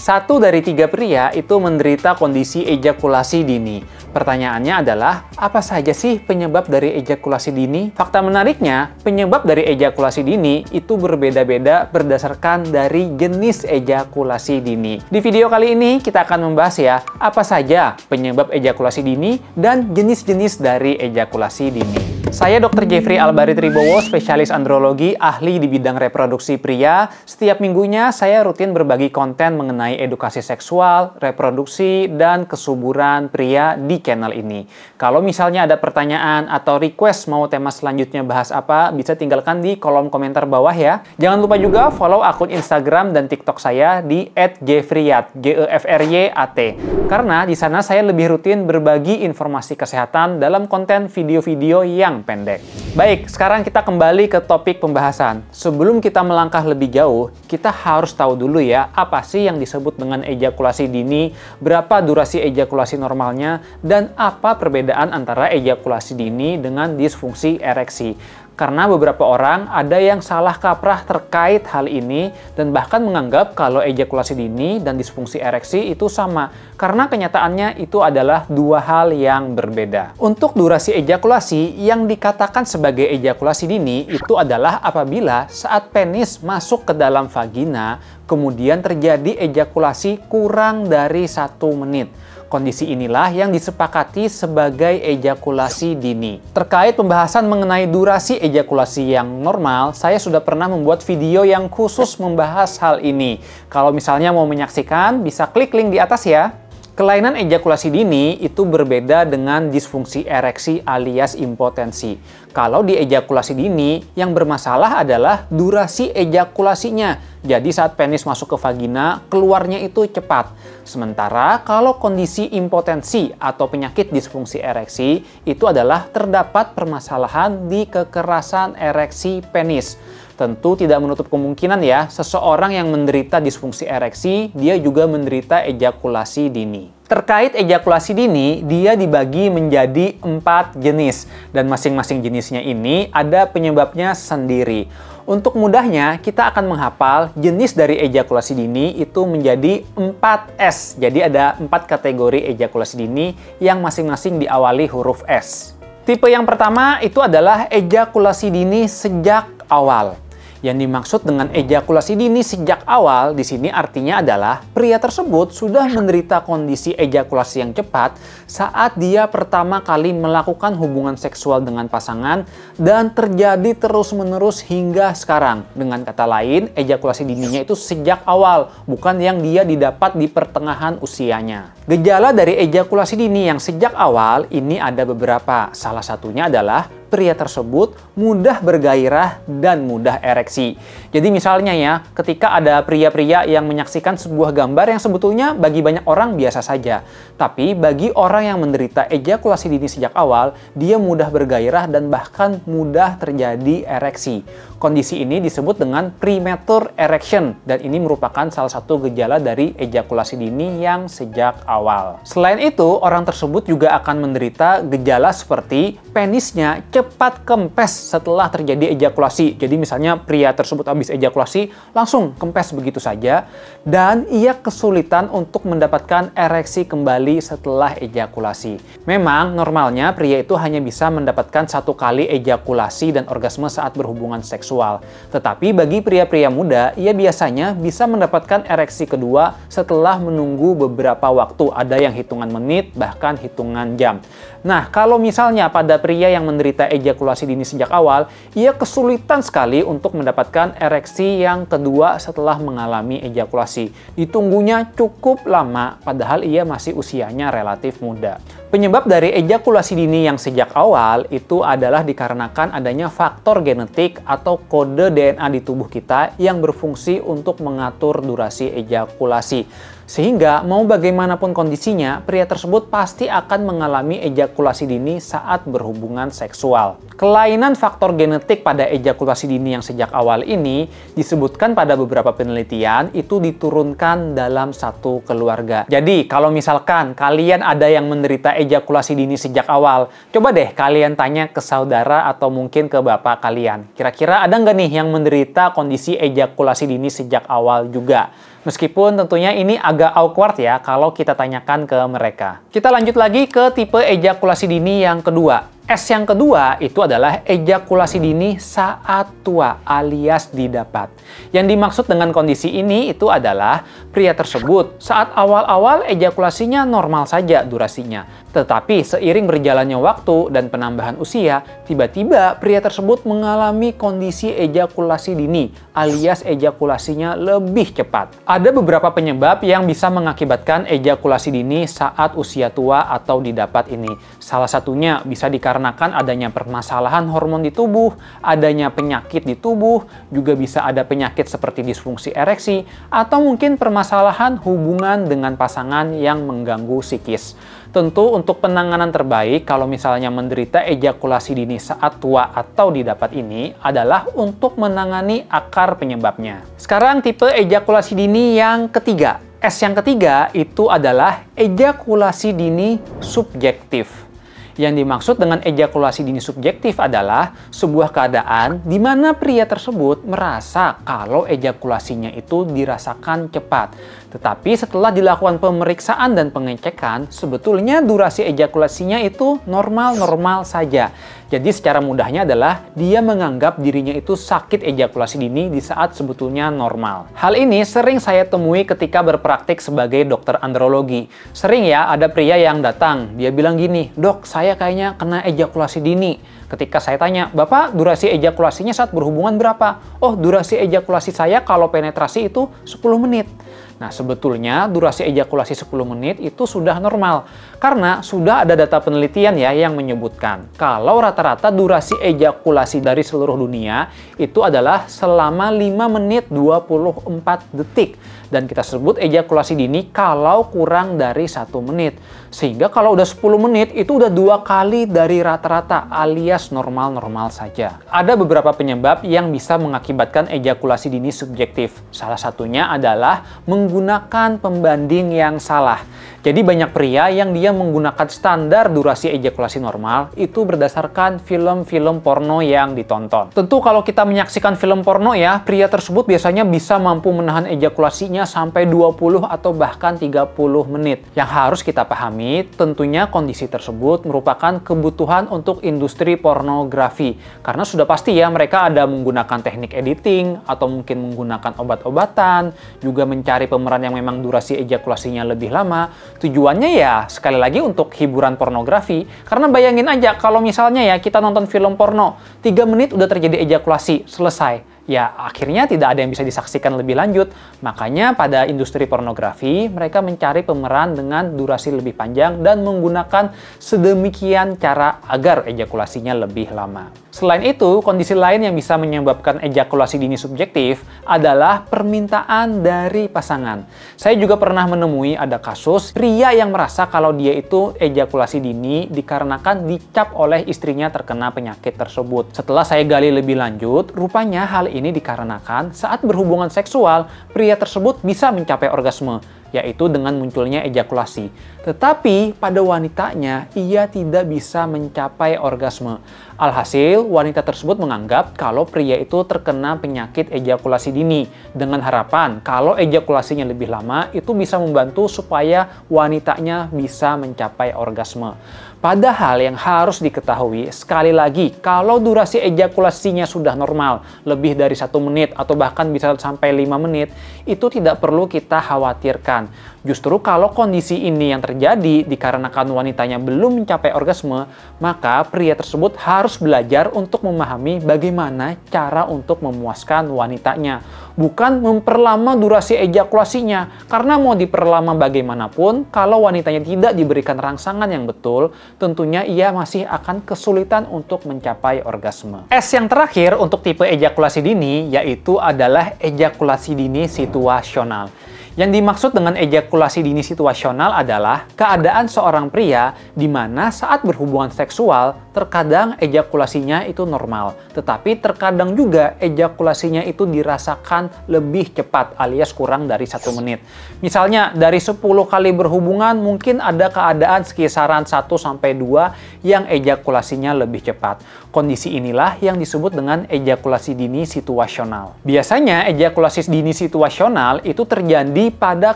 1 dari 3 pria itu menderita kondisi ejakulasi dini. Pertanyaannya adalah, apa saja sih penyebab dari ejakulasi dini? Fakta menariknya, penyebab dari ejakulasi dini itu berbeda-beda berdasarkan dari jenis ejakulasi dini. Di video kali ini kita akan membahas ya, apa saja penyebab ejakulasi dini dan jenis-jenis dari ejakulasi dini. Saya Dr. Jeffrey Albarit Ribowo, spesialis andrologi, ahli di bidang reproduksi pria. Setiap minggunya saya rutin berbagi konten mengenai edukasi seksual, reproduksi, dan kesuburan pria di channel ini. Kalau misalnya ada pertanyaan atau request mau tema selanjutnya bahas apa, bisa tinggalkan di kolom komentar bawah ya. Jangan lupa juga follow akun Instagram dan TikTok saya di @jeffreyat, G-E-F-R-Y-A-T. Karena di sana saya lebih rutin berbagi informasi kesehatan dalam konten video-video yang pendek. Baik, sekarang kita kembali ke topik pembahasan. Sebelum kita melangkah lebih jauh, kita harus tahu dulu ya, apa sih yang disebut dengan ejakulasi dini, berapa durasi ejakulasi normalnya, dan apa perbedaan antara ejakulasi dini dengan disfungsi ereksi. Karena beberapa orang ada yang salah kaprah terkait hal ini dan bahkan menganggap kalau ejakulasi dini dan disfungsi ereksi itu sama. Karena kenyataannya itu adalah dua hal yang berbeda. Untuk durasi ejakulasi yang dikatakan sebagai ejakulasi dini itu adalah apabila saat penis masuk ke dalam vagina kemudian terjadi ejakulasi kurang dari 1 menit. Kondisi inilah yang disepakati sebagai ejakulasi dini. Terkait pembahasan mengenai durasi ejakulasi yang normal, saya sudah pernah membuat video yang khusus membahas hal ini. Kalau misalnya mau menyaksikan, bisa klik link di atas ya. Kelainan ejakulasi dini itu berbeda dengan disfungsi ereksi alias impotensi. Kalau di ejakulasi dini, yang bermasalah adalah durasi ejakulasinya. Jadi saat penis masuk ke vagina, keluarnya itu cepat. Sementara kalau kondisi impotensi atau penyakit disfungsi ereksi, itu adalah terdapat permasalahan di kekerasan ereksi penis. Tentu tidak menutup kemungkinan ya, seseorang yang menderita disfungsi ereksi, dia juga menderita ejakulasi dini. Terkait ejakulasi dini, dia dibagi menjadi 4 jenis. Dan masing-masing jenisnya ini ada penyebabnya sendiri. Untuk mudahnya, kita akan menghafal jenis dari ejakulasi dini itu menjadi 4S. Jadi ada 4 kategori ejakulasi dini yang masing-masing diawali huruf S. Tipe yang pertama itu adalah ejakulasi dini sejak awal. Yang dimaksud dengan ejakulasi dini sejak awal di sini artinya adalah pria tersebut sudah menderita kondisi ejakulasi yang cepat saat dia pertama kali melakukan hubungan seksual dengan pasangan dan terjadi terus-menerus hingga sekarang. Dengan kata lain, ejakulasi dininya itu sejak awal, bukan yang dia didapat di pertengahan usianya. Gejala dari ejakulasi dini yang sejak awal ini ada beberapa. Salah satunya adalah pria tersebut mudah bergairah dan mudah ereksi. Jadi misalnya ya, ketika ada pria-pria yang menyaksikan sebuah gambar yang sebetulnya bagi banyak orang biasa saja. Tapi bagi orang yang menderita ejakulasi dini sejak awal, dia mudah bergairah dan bahkan mudah terjadi ereksi. Kondisi ini disebut dengan premature erection dan ini merupakan salah satu gejala dari ejakulasi dini yang sejak awal. Selain itu, orang tersebut juga akan menderita gejala seperti penisnya cepat kempes setelah terjadi ejakulasi. Jadi misalnya pria tersebut habis ejakulasi langsung kempes begitu saja dan ia kesulitan untuk mendapatkan ereksi kembali setelah ejakulasi. Memang normalnya pria itu hanya bisa mendapatkan 1 kali ejakulasi dan orgasme saat berhubungan seksual. Tetapi bagi pria-pria muda, ia biasanya bisa mendapatkan ereksi kedua setelah menunggu beberapa waktu. Ada yang hitungan menit, bahkan hitungan jam. Nah, kalau misalnya pada pria yang menderita ejakulasi dini sejak awal, ia kesulitan sekali untuk mendapatkan ereksi yang kedua setelah mengalami ejakulasi. Ditunggunya cukup lama, padahal ia masih usianya relatif muda. Penyebab dari ejakulasi dini yang sejak awal itu adalah dikarenakan adanya faktor genetik atau kode DNA di tubuh kita yang berfungsi untuk mengatur durasi ejakulasi. Sehingga mau bagaimanapun kondisinya, pria tersebut pasti akan mengalami ejakulasi dini saat berhubungan seksual. Kelainan faktor genetik pada ejakulasi dini yang sejak awal ini disebutkan pada beberapa penelitian itu diturunkan dalam satu keluarga. Jadi kalau misalkan kalian ada yang menderita ejakulasi dini sejak awal, coba deh kalian tanya ke saudara atau mungkin ke bapak kalian. Kira-kira ada nggak nih yang menderita kondisi ejakulasi dini sejak awal juga? Meskipun tentunya ini agak awkward ya kalau kita tanyakan ke mereka. Kita lanjut lagi ke tipe ejakulasi dini yang kedua. S yang kedua itu adalah ejakulasi dini saat tua alias didapat. Yang dimaksud dengan kondisi ini itu adalah pria tersebut saat awal-awal ejakulasinya normal saja durasinya. Tetapi seiring berjalannya waktu dan penambahan usia, tiba-tiba pria tersebut mengalami kondisi ejakulasi dini alias ejakulasinya lebih cepat. Ada beberapa penyebab yang bisa mengakibatkan ejakulasi dini saat usia tua atau didapat ini. Salah satunya bisa dikarenakan adanya permasalahan hormon di tubuh, adanya penyakit di tubuh, juga bisa ada penyakit seperti disfungsi ereksi, atau mungkin permasalahan hubungan dengan pasangan yang mengganggu psikis. Tentu untuk penanganan terbaik kalau misalnya menderita ejakulasi dini saat tua atau didapat ini adalah untuk menangani akar penyebabnya. Sekarang tipe ejakulasi dini yang ketiga. S yang ketiga itu adalah ejakulasi dini subjektif. Yang dimaksud dengan ejakulasi dini subjektif adalah sebuah keadaan di mana pria tersebut merasa kalau ejakulasinya itu dirasakan cepat. Tetapi setelah dilakukan pemeriksaan dan pengecekan, sebetulnya durasi ejakulasinya itu normal-normal saja. Jadi secara mudahnya adalah dia menganggap dirinya itu sakit ejakulasi dini di saat sebetulnya normal. Hal ini sering saya temui ketika berpraktik sebagai dokter andrologi. Sering ya ada pria yang datang, dia bilang gini, "Dok, saya kayaknya kena ejakulasi dini." Ketika saya tanya, "Bapak durasi ejakulasinya saat berhubungan berapa?" "Oh, durasi ejakulasi saya kalau penetrasi itu 10 menit." Nah, sebetulnya durasi ejakulasi 10 menit itu sudah normal. Karena sudah ada data penelitian ya yang menyebutkan kalau rata-rata durasi ejakulasi dari seluruh dunia itu adalah selama 5 menit 24 detik. Dan kita sebut ejakulasi dini kalau kurang dari 1 menit. Sehingga kalau udah 10 menit itu udah 2 kali dari rata-rata alias normal-normal saja. Ada beberapa penyebab yang bisa mengakibatkan ejakulasi dini subjektif. Salah satunya adalah menggunakan pembanding yang salah. Jadi banyak pria yang dia menggunakan standar durasi ejakulasi normal itu berdasarkan film-film porno yang ditonton. Tentu kalau kita menyaksikan film porno ya, pria tersebut biasanya bisa mampu menahan ejakulasinya sampai 20 atau bahkan 30 menit. Yang harus kita pahami, tentunya kondisi tersebut merupakan kebutuhan untuk industri pornografi. Karena sudah pasti ya mereka ada menggunakan teknik editing atau mungkin menggunakan obat-obatan, juga mencari pemeran yang memang durasi ejakulasinya lebih lama. Tujuannya ya sekali lagi untuk hiburan pornografi. Karena bayangin aja kalau misalnya ya kita nonton film porno, 3 menit udah terjadi ejakulasi, selesai. Ya akhirnya tidak ada yang bisa disaksikan lebih lanjut. Makanya pada industri pornografi mereka mencari pemeran dengan durasi lebih panjang dan menggunakan sedemikian cara agar ejakulasinya lebih lama. Selain itu, kondisi lain yang bisa menyebabkan ejakulasi dini subjektif adalah permintaan dari pasangan. Saya juga pernah menemui ada kasus pria yang merasa kalau dia itu ejakulasi dini dikarenakan dicap oleh istrinya terkena penyakit tersebut. Setelah saya gali lebih lanjut, rupanya hal ini dikarenakan saat berhubungan seksual, pria tersebut bisa mencapai orgasme, yaitu dengan munculnya ejakulasi. Tetapi pada wanitanya, ia tidak bisa mencapai orgasme. Alhasil, wanita tersebut menganggap kalau pria itu terkena penyakit ejakulasi dini, dengan harapan kalau ejakulasinya lebih lama, itu bisa membantu supaya wanitanya bisa mencapai orgasme. Padahal yang harus diketahui, sekali lagi, kalau durasi ejakulasinya sudah normal, lebih dari 1 menit atau bahkan bisa sampai 5 menit, itu tidak perlu kita khawatirkan. Justru kalau kondisi ini yang terjadi dikarenakan wanitanya belum mencapai orgasme, maka pria tersebut harus belajar untuk memahami bagaimana cara untuk memuaskan wanitanya. Bukan memperlama durasi ejakulasinya, karena mau diperlama bagaimanapun, kalau wanitanya tidak diberikan rangsangan yang betul, tentunya ia masih akan kesulitan untuk mencapai orgasme. S yang terakhir untuk tipe ejakulasi dini yaitu adalah ejakulasi dini situasional. Yang dimaksud dengan ejakulasi dini situasional adalah keadaan seorang pria di mana saat berhubungan seksual terkadang ejakulasinya itu normal, tetapi terkadang juga ejakulasinya itu dirasakan lebih cepat alias kurang dari 1 menit. Misalnya dari 10 kali berhubungan mungkin ada keadaan sekisaran 1-2 yang ejakulasinya lebih cepat. Kondisi inilah yang disebut dengan ejakulasi dini situasional. Biasanya ejakulasi dini situasional itu terjadi terjadi pada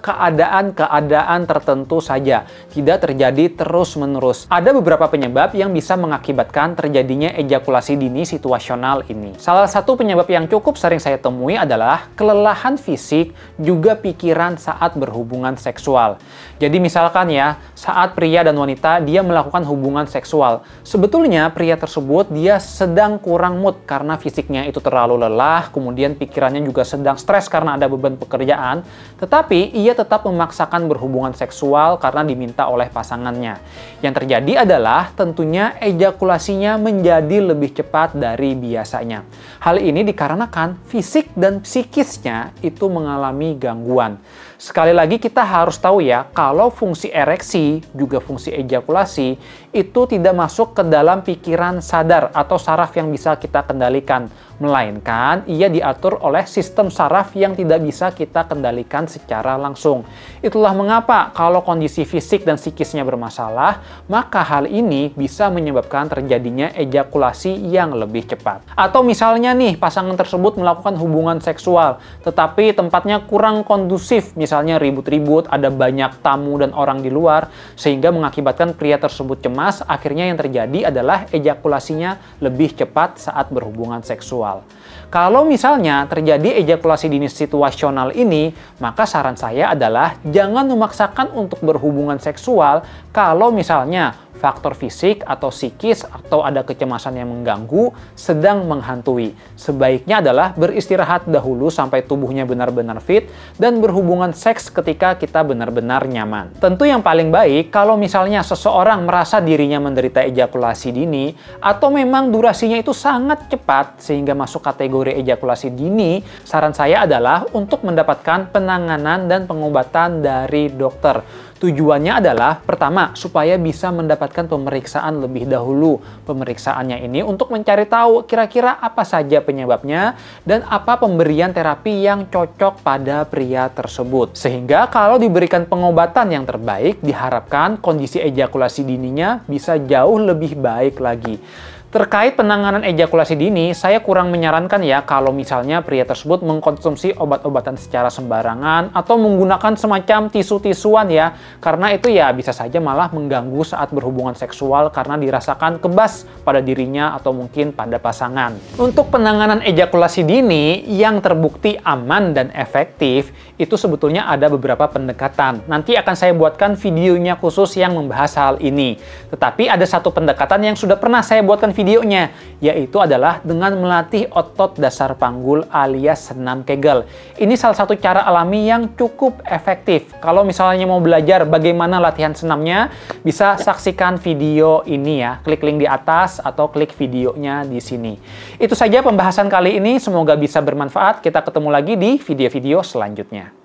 keadaan-keadaan tertentu saja, tidak terjadi terus-menerus. Ada beberapa penyebab yang bisa mengakibatkan terjadinya ejakulasi dini situasional ini. Salah satu penyebab yang cukup sering saya temui adalah kelelahan fisik juga pikiran saat berhubungan seksual. Jadi misalkan ya, saat pria dan wanita dia melakukan hubungan seksual, sebetulnya pria tersebut dia sedang kurang mood karena fisiknya itu terlalu lelah, kemudian pikirannya juga sedang stres karena ada beban pekerjaan, tetapi ia tetap memaksakan berhubungan seksual karena diminta oleh pasangannya. Yang terjadi adalah tentunya ejakulasinya menjadi lebih cepat dari biasanya. Hal ini dikarenakan fisik dan psikisnya itu mengalami gangguan. Sekali lagi kita harus tahu ya, kalau fungsi ereksi juga fungsi ejakulasi itu tidak masuk ke dalam pikiran sadar atau saraf yang bisa kita kendalikan, melainkan ia diatur oleh sistem saraf yang tidak bisa kita kendalikan secara langsung. Itulah mengapa kalau kondisi fisik dan psikisnya bermasalah, maka hal ini bisa menyebabkan terjadinya ejakulasi yang lebih cepat. Atau misalnya nih, pasangan tersebut melakukan hubungan seksual, tetapi tempatnya kurang kondusif, misalnya ribut-ribut, ada banyak tamu dan orang di luar, sehingga mengakibatkan pria tersebut cemas, akhirnya yang terjadi adalah ejakulasinya lebih cepat saat berhubungan seksual. Kalau misalnya terjadi ejakulasi dini situasional ini, maka saran saya adalah jangan memaksakan untuk berhubungan seksual kalau misalnya faktor fisik atau psikis atau ada kecemasan yang mengganggu sedang menghantui. Sebaiknya adalah beristirahat dahulu sampai tubuhnya benar-benar fit dan berhubungan seks ketika kita benar-benar nyaman. Tentu yang paling baik kalau misalnya seseorang merasa dirinya menderita ejakulasi dini atau memang durasinya itu sangat cepat sehingga masuk kategori ejakulasi dini, saran saya adalah untuk mendapatkan penanganan dan pengobatan dari dokter. Tujuannya adalah, pertama, supaya bisa mendapatkan pemeriksaan lebih dahulu. Pemeriksaannya ini untuk mencari tahu kira-kira apa saja penyebabnya dan apa pemberian terapi yang cocok pada pria tersebut. Sehingga kalau diberikan pengobatan yang terbaik, diharapkan kondisi ejakulasi dininya bisa jauh lebih baik lagi. Terkait penanganan ejakulasi dini, saya kurang menyarankan ya kalau misalnya pria tersebut mengkonsumsi obat-obatan secara sembarangan atau menggunakan semacam tisu-tisuan ya, karena itu ya bisa saja malah mengganggu saat berhubungan seksual karena dirasakan kebas pada dirinya atau mungkin pada pasangan. Untuk penanganan ejakulasi dini yang terbukti aman dan efektif, itu sebetulnya ada beberapa pendekatan. Nanti akan saya buatkan videonya khusus yang membahas hal ini. Tetapi ada satu pendekatan yang sudah pernah saya buatkan videonya, yaitu adalah dengan melatih otot dasar panggul alias senam Kegel. Ini salah satu cara alami yang cukup efektif. Kalau misalnya mau belajar bagaimana latihan senamnya, bisa saksikan video ini ya. Klik link di atas atau klik videonya di sini. Itu saja pembahasan kali ini, semoga bisa bermanfaat. Kita ketemu lagi di video-video selanjutnya.